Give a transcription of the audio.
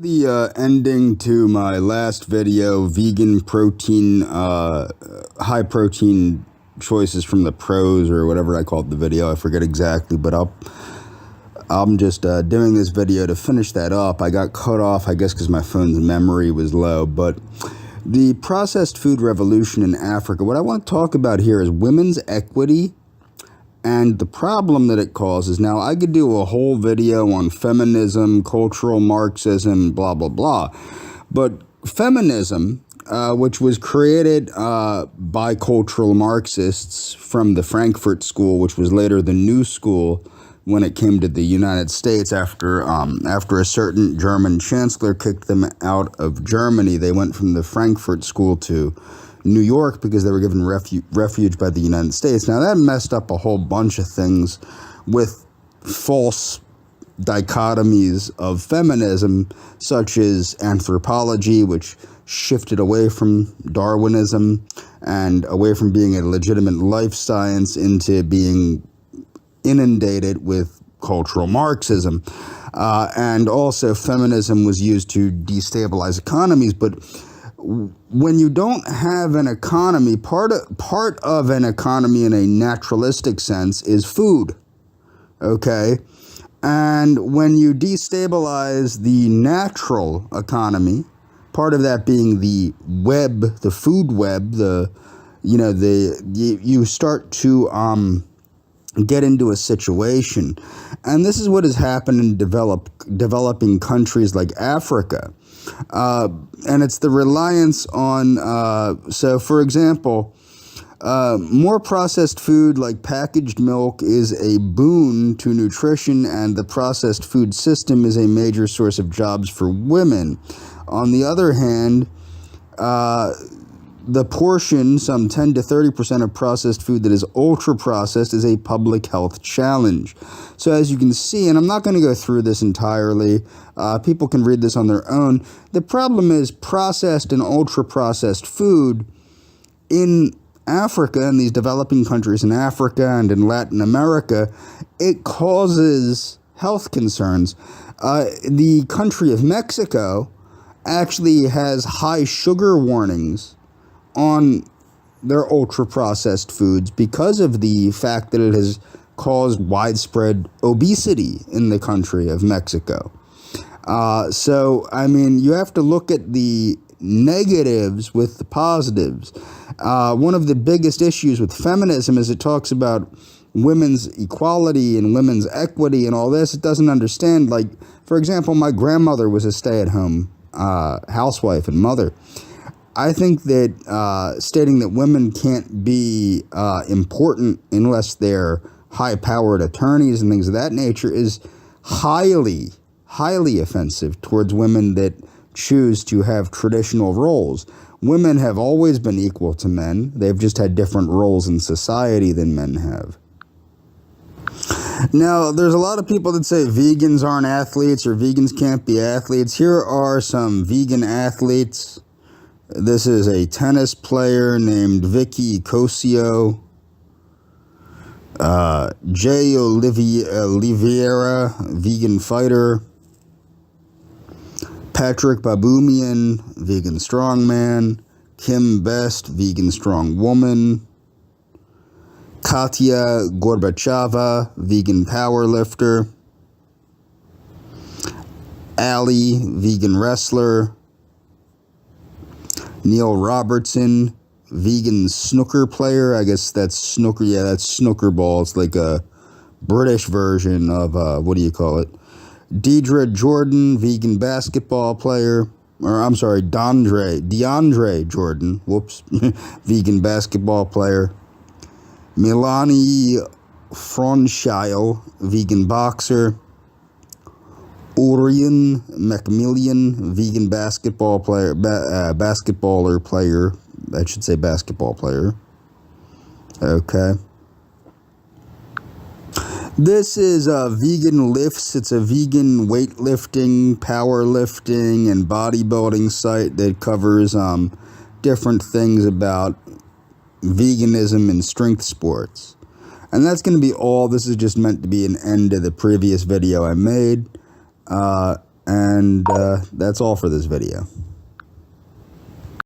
The ending to my last video, vegan protein, high protein choices from the pros, or whatever I called the video. I forget exactly, but I'm just doing this video to finish that up. I got cut off, I guess, because my phone's memory was low. But the processed food revolution in Africa, what I want to talk about here is women's equity and the problem that it causes. Now, I could do a whole video on feminism, cultural Marxism, blah, blah, blah. But feminism, which was created by cultural Marxists from the Frankfurt School, which was later the New School when it came to the United States after a certain German chancellor kicked them out of Germany. They went from the Frankfurt School to New York because they were given refuge by the United States. Now, that messed up a whole bunch of things with false dichotomies of feminism, such as anthropology, which shifted away from Darwinism and away from being a legitimate life science into being inundated with cultural Marxism. And also, feminism was used to destabilize economies. But when you don't have an economy, part of an economy in a naturalistic sense is food, okay? And when you destabilize the natural economy, part of that being the web, the food web, you start to get into a situation. And this is what has happened in developing countries like Africa. And it's the reliance on, so for example, more processed food like packaged milk is a boon to nutrition, and the processed food system is a major source of jobs for women. On the other hand, the portion, some 10 to 30% of processed food that is ultra-processed, is a public health challenge. So as you can see, and I'm not going to go through this entirely, people can read this on their own. The problem is processed and ultra-processed food in Africa, in these developing countries in Africa and in Latin America, it causes health concerns. The country of Mexico actually has high sugar warnings on their ultra-processed foods because of the fact that it has caused widespread obesity in the country of Mexico. So, I mean, you have to look at the negatives with the positives. One of the biggest issues with feminism is it talks about women's equality and women's equity and all this. It doesn't understand, like, for example, my grandmother was a stay-at-home housewife and mother. I think that stating that women can't be important unless they're high-powered attorneys and things of that nature is highly, highly offensive towards women that choose to have traditional roles. Women have always been equal to men. They've just had different roles in society than men have. Now, there's a lot of people that say vegans aren't athletes or vegans can't be athletes. Here are some vegan athletes. This is a tennis player named Vicky Cosio. Jay Oliveira, vegan fighter. Patrick Baboumian, vegan strongman. Kim Best, vegan strong woman. Katya Gorbacheva, vegan powerlifter. Ali, vegan wrestler. Neil Robertson, vegan snooker player. I guess that's snooker. Yeah, that's snooker ball. It's like a British version of, what do you call it? Deidre Jordan, vegan basketball player. Or, I'm sorry, DeAndre Jordan. Whoops. Vegan basketball player. Melanie Fronshile, vegan boxer. Orion Macmillan, vegan basketball player, basketballer player. I should say basketball player. Okay. This is Vegan Lifts. It's a vegan weightlifting, powerlifting, and bodybuilding site that covers different things about veganism and strength sports. And that's going to be all. This is just meant to be an end to the previous video I made. And that's all for this video.